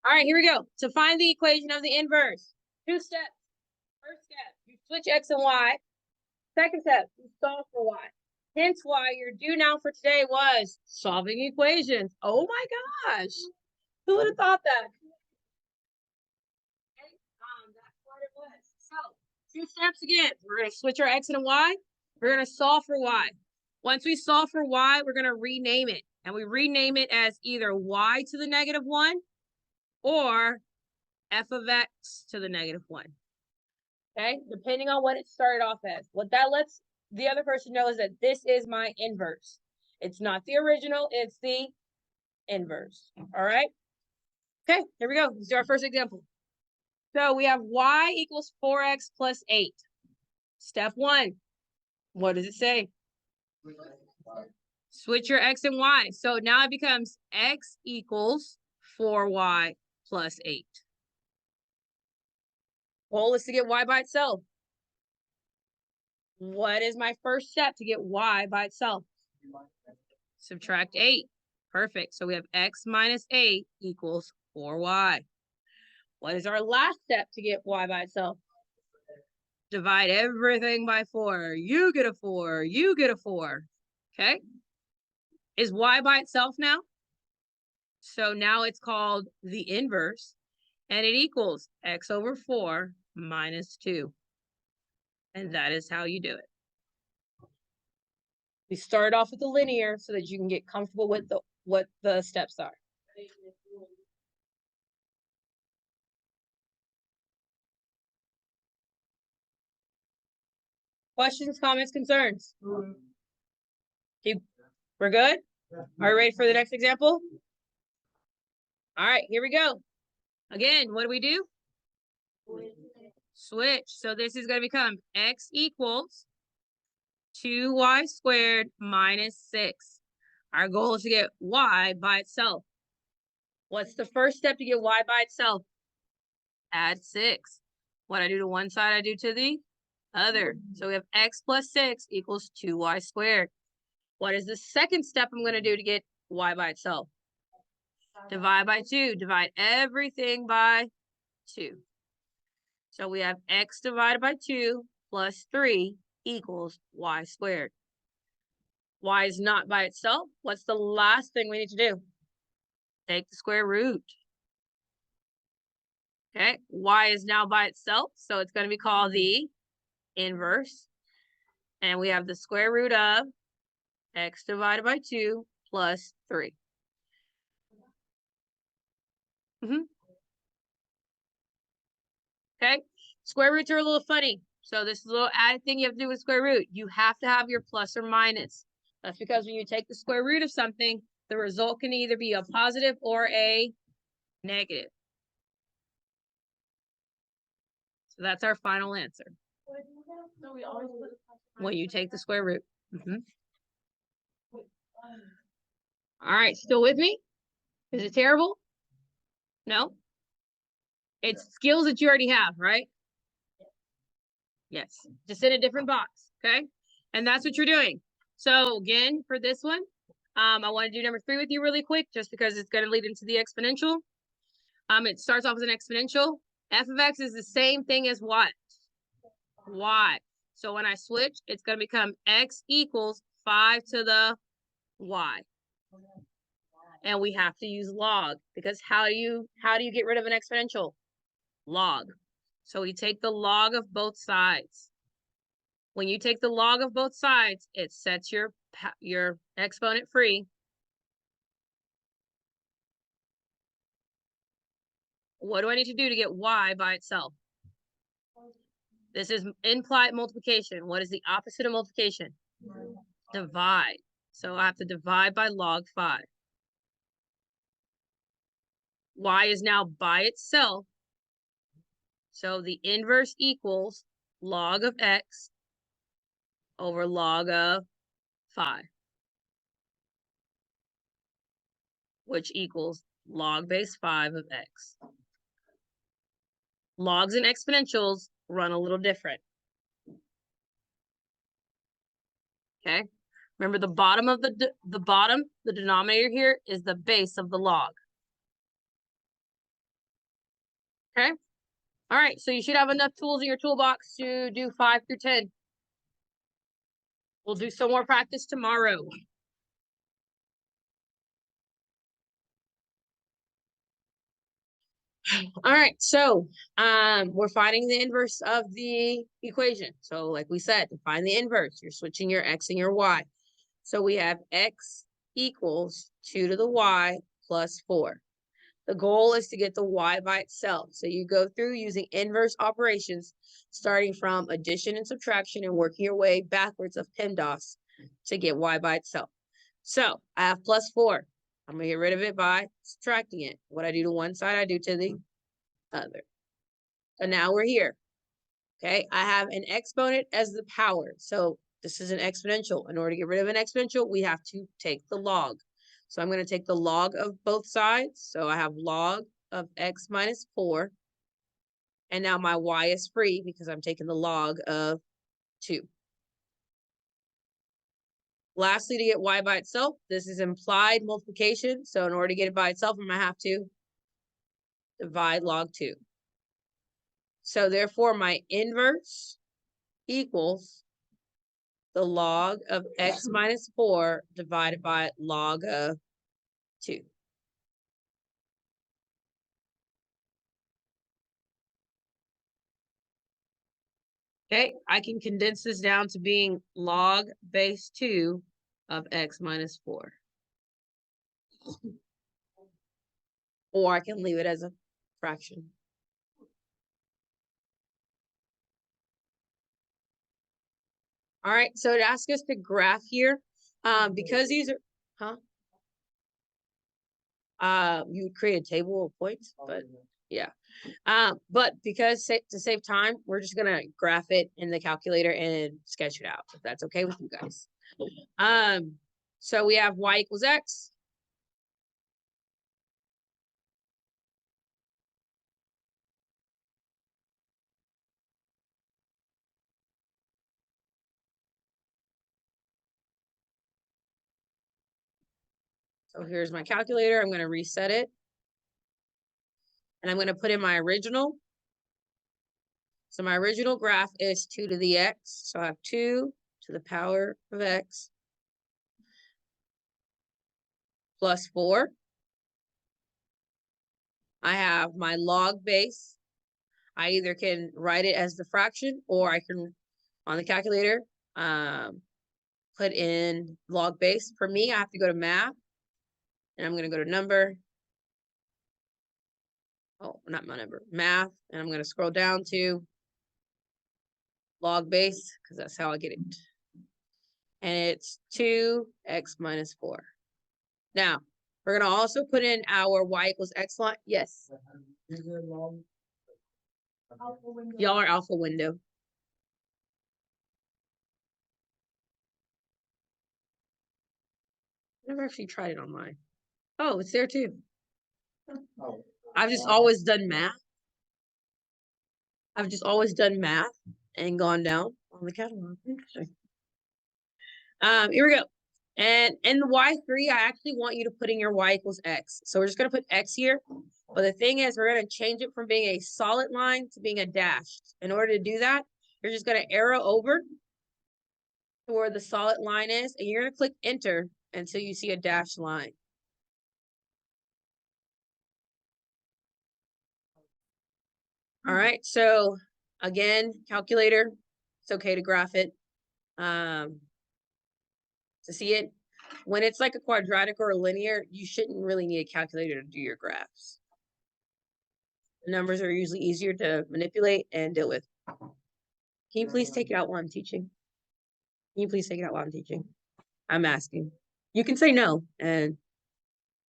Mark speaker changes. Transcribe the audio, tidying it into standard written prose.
Speaker 1: All right, here we go. To find the equation of the inverse, 2 steps. First step, you switch x and y. Second step, you solve for y. Hence why your due now for today was solving equations. Oh my gosh. Who would have thought that? Okay, that's what it was. So 2 steps again. We're going to switch our x and y. We're going to solve for y. Once we solve for y, we're going to rename it. And we rename it as either y to the -1 or f of x to the -1. Okay, depending on what it started off as. What that lets the other person know is that this is my inverse. It's not the original, it's the inverse. All right. Okay, here we go. Let's do our first example. So we have y equals 4x plus 8. Step 1. What does it say? Switch your x and y. So now it becomes x equals 4y plus 8. Goal is to get y by itself. What is my first step to get y by itself? Subtract 8. Perfect. So we have x minus 8 equals 4y. What is our last step to get y by itself? Divide everything by 4. You get a 4. You get a 4. Okay. Is y by itself now? So now it's called the inverse. And it equals x over 4 minus 2. And that is how you do it. We start off with the linear so that you can get comfortable with what the steps are. Questions, comments, concerns? We're good? Are you ready for the next example? All right, here we go. Again, what do? Switch. So this is going to become x equals 2y squared minus 6. Our goal is to get y by itself. What's the first step to get y by itself? Add 6. What I do to one side, I do to the other. So we have x plus 6 equals 2y squared. What is the second step I'm going to do to get y by itself? Divide by 2. Divide everything by 2. So we have x divided by 2 plus 3 equals y squared. Y is not by itself. What's the last thing we need to do? Take the square root. Okay, y is now by itself, so it's going to be called the inverse. And we have the square root of x divided by 2 plus 3. Okay, square roots are a little funny. So this is a little added thing you have to do with square root. You have to have your plus or minus. That's because when you take the square root of something, the result can either be a positive or a negative. So that's our final answer. When you take the square root. All right, still with me? Is it terrible? No? It's skills that you already have, right? Yes, just in a different box, okay? And that's what you're doing. So again, for this one, I want to do number 3 with you really quick, just because it's going to lead into the exponential. It starts off as an exponential. F of x is the same thing as what? Y. So when I switch, it's going to become x equals 5 to the y. And we have to use log, because how do you get rid of an exponential? Log. So we take the log of both sides. When you take the log of both sides, it sets your exponent free. What do I need to do to get y by itself? This is implied multiplication. What is the opposite of multiplication? Divide. So I have to divide by log 5. Y is now by itself. So the inverse equals log of x over log of 5, which equals log base 5 of x. Logs and exponentials run a little different. Okay? Remember, the bottom of the denominator here is the base of the log. Okay. All right. So you should have enough tools in your toolbox to do 5 through 10. We'll do some more practice tomorrow. All right, so we're finding the inverse of the equation. So like we said, to find the inverse, you're switching your x and your y. So we have x equals 2 to the y plus 4. The goal is to get the y by itself. So you go through using inverse operations, starting from addition and subtraction and working your way backwards of PEMDAS to get y by itself. So I have plus 4. I'm going to get rid of it by subtracting it. What I do to one side, I do to the other. And now we're here. Okay, I have an exponent as the power. So this is an exponential. In order to get rid of an exponential, we have to take the log. So I'm going to take the log of both sides. So I have log of x minus 4. And now my y is free because I'm taking the log of 2. Lastly, to get y by itself, this is implied multiplication. So in order to get it by itself, I'm going to have to divide log 2. So therefore, my inverse equals the log of x minus 4 divided by log of 2. Okay, I can condense this down to being log base 2 of x minus 4. Or I can leave it as a fraction. All right, so it asks us to graph here. Because these are, you would create a table of points, but yeah. But because to save time, we're just gonna graph it in the calculator and sketch it out, if that's okay with you guys. So we have y equals x. So here's my calculator. I'm gonna reset it. And I'm gonna put in my original. So my original graph is 2 to the x. So I have 2 to the power of x plus 4. I have my log base. I either can write it as the fraction or I can, on the calculator, put in log base. For me, I have to go to math. And I'm going to go to number. Oh, not my number. Math. And I'm going to scroll down to log base because that's how I get it. And it's 2x minus 4. Now, we're going to also put in our y equals x line. Yes. Y'all are alpha window. I never actually tried it on mine. Oh, it's there too. I've just always done math. I've just always done math and gone down on the catalog. Interesting. Here we go. And in the y3, I actually want you to put in your y equals x. So we're just going to put x here. But the thing is, we're going to change it from being a solid line to being a dashed. In order to do that, you're just going to arrow over to where the solid line is. And you're going to click enter until you see a dashed line. All right. So again, calculator. It's okay to graph it. To see it. When it's like a quadratic or a linear, you shouldn't really need a calculator to do your graphs. The numbers are usually easier to manipulate and deal with. Can you please take it out while I'm teaching? Can you please take it out while I'm teaching? I'm asking. You can say no, and